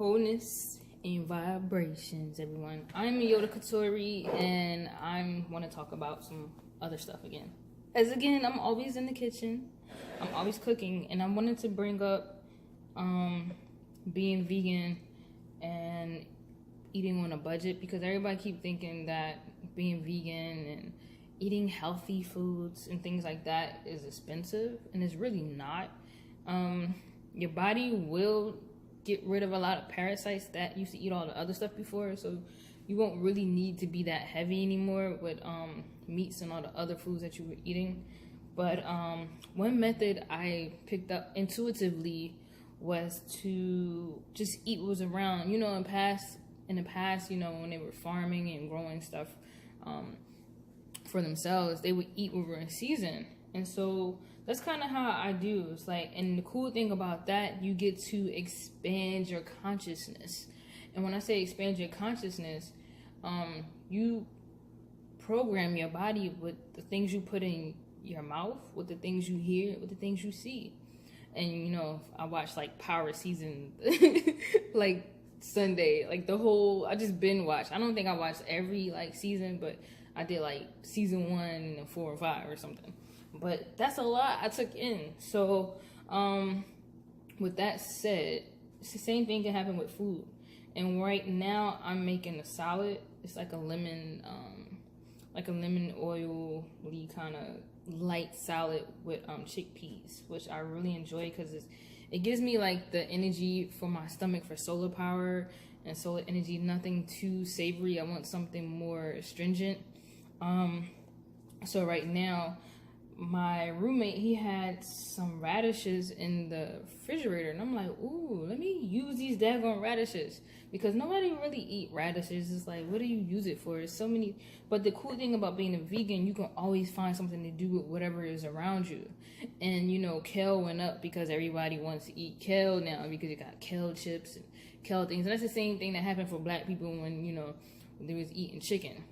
Wholeness and vibrations, everyone. I'm Eyota Catori, and I want to talk about some other stuff again. As again, I'm always in the kitchen. I'm always cooking, and I wanted to bring up being vegan and eating on a budget, because everybody keep thinking that being vegan and eating healthy foods and things like that is expensive, and it's really not. Your body will get rid of a lot of parasites that used to eat all the other stuff before, so you won't really need to be that heavy anymore with meats and all the other foods that you were eating. But one method I picked up intuitively was to just eat what was around. You know, in the past, you know, when they were farming and growing stuff for themselves, they would eat what were in season. And so that's kind of how I do. It's like, and the cool thing about that, you get to expand your consciousness. And when I say expand your consciousness, you program your body with the things you put in your mouth, with the things you hear, with the things you see. And, you know, I watched like Power season, like Sunday, like the whole, I just binge watched. I don't think I watched every like season, but I did like season 1 and 4 and 5 or something. But that's a lot I took in. So, with that said, it's the same thing can happen with food. And right now, I'm making a salad. It's like a lemon oil-y kind of light salad with chickpeas, which I really enjoy because it gives me like the energy for my stomach for solar power and solar energy. Nothing too savory. I want something more astringent. So right now, my roommate, he had some radishes in the refrigerator, and I'm like, ooh, let me use these daggone radishes, because nobody really eat radishes. It's like, what do you use it for? There's so many. But the cool thing about being a vegan, you can always find something to do with whatever is around you. And you know, kale went up because everybody wants to eat kale now, because you got kale chips and kale things. And that's the same thing that happened for black people when, you know, they was eating chicken.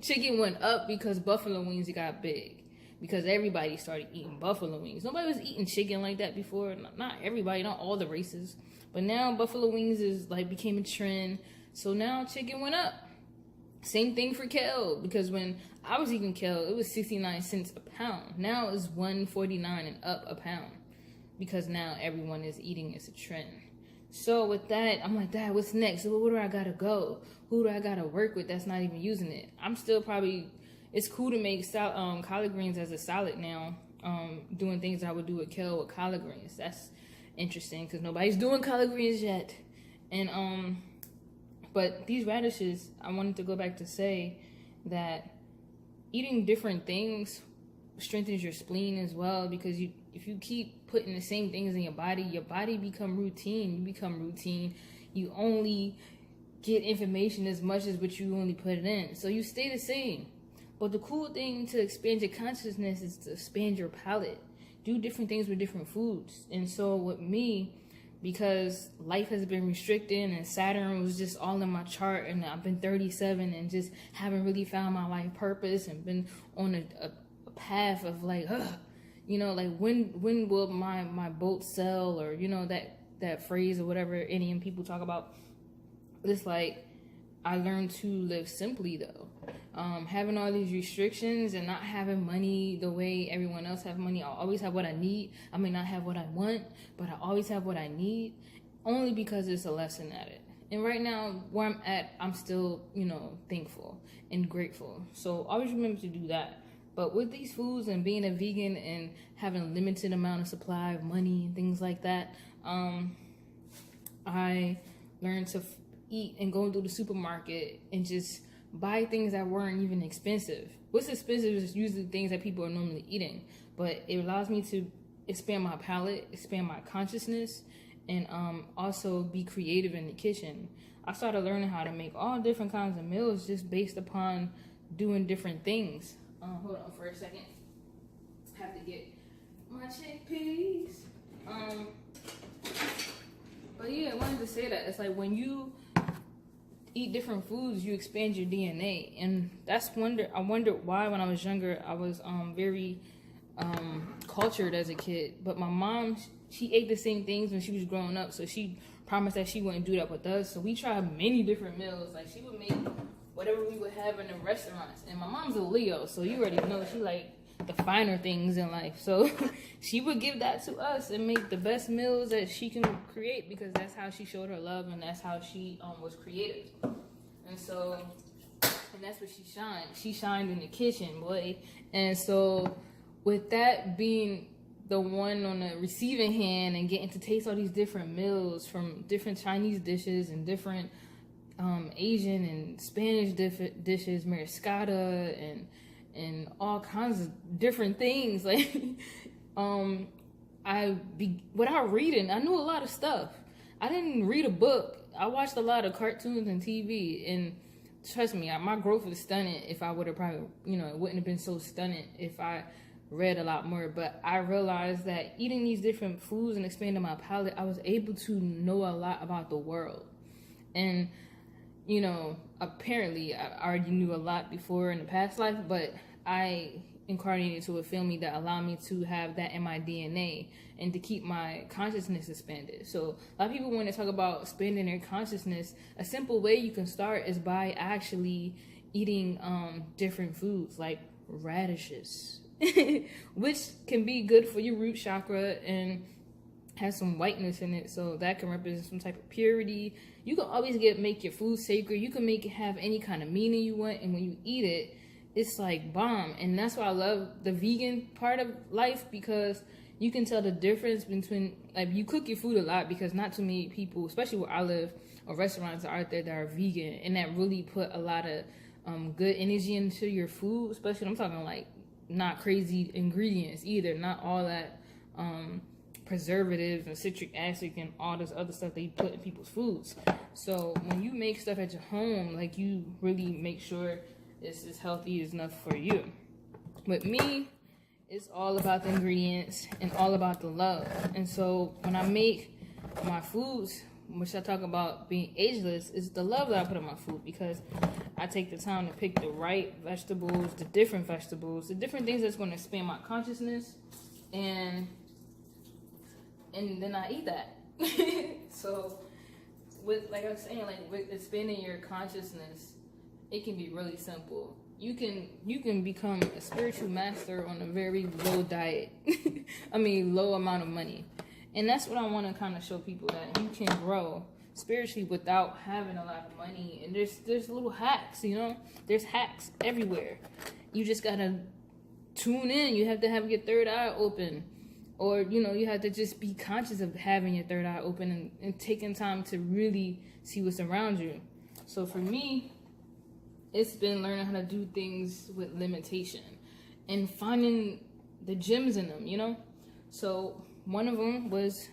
Chicken went up because buffalo wings got big. Because everybody started eating buffalo wings. Nobody was eating chicken like that before. Not everybody, not all the races. But now buffalo wings is like became a trend. So now chicken went up. Same thing for kale. Because when I was eating kale, it was 69 cents a pound. Now it's $1.49 and up a pound. Because now everyone is eating. It's a trend. So with that, I'm like, Dad, what's next? Where do I gotta go? Who do I gotta work with that's not even using it? I'm still probably... It's cool to make collard greens as a salad now, doing things I would do with kale with collard greens. That's interesting because nobody's doing collard greens yet. And but these radishes, I wanted to go back to say that eating different things strengthens your spleen as well, because if you keep putting the same things in your body become routine. You become routine. You only get information as much as what you only put it in. So you stay the same. But the cool thing to expand your consciousness is to expand your palate. Do different things with different foods. And so with me, because life has been restricted and Saturn was just all in my chart, and I've been 37 and just haven't really found my life purpose and been on a path of like, you know, like when will my boat sail, or, you know, that phrase or whatever Indian people talk about. It's like, I learned to live simply though. Having all these restrictions and not having money the way everyone else have money. I always have what I need. I may not have what I want, but I always have what I need, only because it's a lesson at it. And right now, where I'm at, I'm still, you know, thankful and grateful. So always remember to do that. But with these foods and being a vegan and having a limited amount of supply of money and things like that, I learned to eat and go to the supermarket and just buy things that weren't even expensive. What's expensive is usually things that people are normally eating, but it allows me to expand my palate, expand my consciousness, and also be creative in the kitchen. I started learning how to make all different kinds of meals just based upon doing different things. Hold on for a second. I have to get my chickpeas. But yeah, I wanted to say that. It's like when you eat different foods, you expand your DNA. And I wondered why when I was younger, I was very cultured as a kid. But my mom, she ate the same things when she was growing up. So she promised that she wouldn't do that with us. So we tried many different meals. Like, she would make whatever we would have in the restaurants. And my mom's a Leo, so you already know she like the finer things in life. So she would give that to us and make the best meals that she can create, because that's how she showed her love, and that's how she was creative. And so, and that's what she shined. She shined in the kitchen, boy. And so with that being the one on the receiving hand and getting to taste all these different meals from different Chinese dishes and different Asian and Spanish dishes, mariscada and all kinds of different things. Like, without reading, I knew a lot of stuff. I didn't read a book. I watched a lot of cartoons and TV, and trust me, my growth was stunted. If I would have probably, it wouldn't have been so stunted if I read a lot more. But I realized that eating these different foods and expanding my palate, I was able to know a lot about the world. And apparently I already knew a lot before in the past life, but I incarnated into a family that allowed me to have that in my DNA and to keep my consciousness expanded. So a lot of people want to talk about expanding their consciousness. A simple way you can start is by actually eating different foods like radishes, which can be good for your root chakra and has some whiteness in it, so that can represent some type of purity. You can always make your food sacred. You can make it have any kind of meaning you want, and when you eat it, it's like bomb. And that's why I love the vegan part of life, because you can tell the difference between, like, you cook your food a lot, because not too many people, especially where I live, or restaurants are out there that are vegan, and that really put a lot of good energy into your food. Especially, I'm talking like not crazy ingredients either, not all that preservatives and citric acid and all this other stuff they put in people's foods. So when you make stuff at your home, like, you really make sure it's as healthy as enough for you. With me, it's all about the ingredients and all about the love. And so when I make my foods, which I talk about being ageless, is the love that I put in my food, because I take the time to pick the right vegetables, the different things that's going to expand my consciousness, and then I eat that. So, like I was saying, with expanding your consciousness, it can be really simple. You can become a spiritual master on a very low diet. Low amount of money. And that's what I want to kind of show people, that you can grow spiritually without having a lot of money. And there's little hacks, There's hacks everywhere. You just got to tune in. You have to have your third eye open. Or, you have to just be conscious of having your third eye open and taking time to really see what's around you. So for me, it's been learning how to do things with limitation and finding the gems in them, So one of them was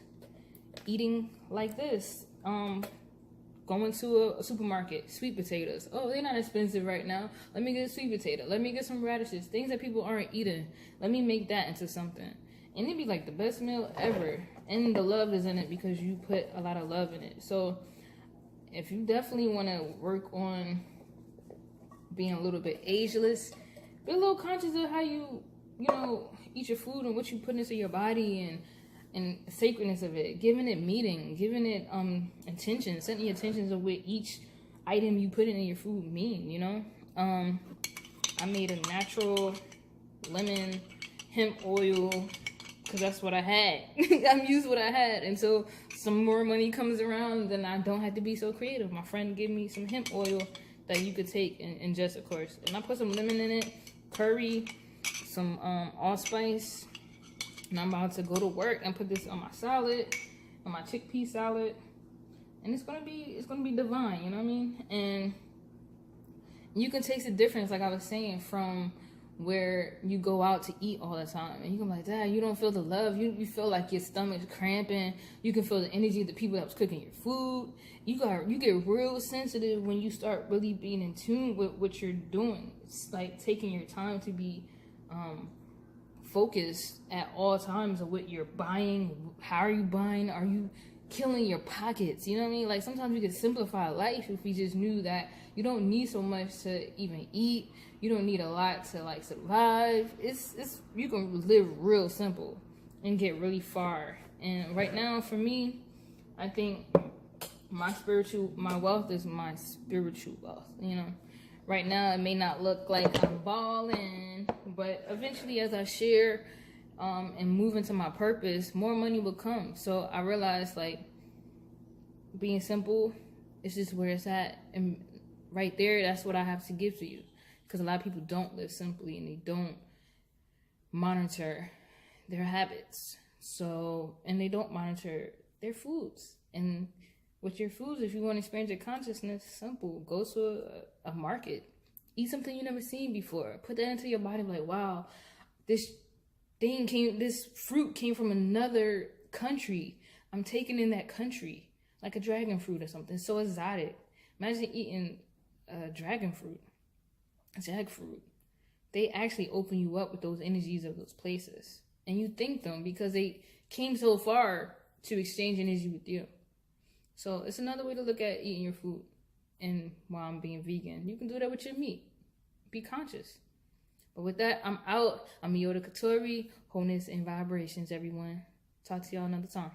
eating like this. Going to a supermarket, sweet potatoes. Oh, they're not expensive right now. Let me get a sweet potato. Let me get some radishes. Things that people aren't eating. Let me make that into something. And it'd be like the best meal ever. And the love is in it because you put a lot of love in it. So if you definitely want to work on being a little bit ageless, be a little conscious of how you eat your food and what you put into your body, and the sacredness of it, giving it meaning, giving it intention, setting your intentions of what each item you put in your food mean, I made a natural lemon hemp oil, because that's what I had. I used what I had. And so some more money comes around, then I don't have to be so creative. My friend gave me some hemp oil that you could take and ingest, of course. And I put some lemon in it, curry, some allspice. And I'm about to go to work and put this on my salad, on my chickpea salad. And it's gonna be divine, you know what I mean? And you can taste the difference, like I was saying, from where you go out to eat all the time, and you can be like, Dad, you don't feel the love. You feel like your stomach's cramping. You can feel the energy of the people that was cooking your food. You get real sensitive when you start really being in tune with what you're doing. It's like taking your time to be focused at all times of what you're buying. How are you buying? Are you killing your pockets? You know what I mean? Like, sometimes you could simplify life if we just knew that you don't need so much to even eat. You don't need a lot to like survive. It's you can live real simple and get really far. And right now for me, I think my wealth is my spiritual wealth. You know, right now it may not look like I'm balling, but eventually, as I share and move into my purpose, more money will come. So I realized, like, being simple is just where it's at, and right there, that's what I have to give to you. Because a lot of people don't live simply, and they don't monitor their habits. So, and they don't monitor their foods. And with your foods, if you want to expand your consciousness, simple. Go to a market. Eat something you never seen before. Put that into your body, like, wow, this fruit came from another country. I'm taking in that country, like a dragon fruit or something. So exotic. Imagine eating dragon fruit, jackfruit. They actually open you up with those energies of those places. And you thank them because they came so far to exchange energy with you. So it's another way to look at eating your food. And while I'm being vegan, you can do that with your meat. Be conscious. But with that, I'm out. I'm Eyota Catori, wholeness and vibrations, everyone. Talk to y'all another time.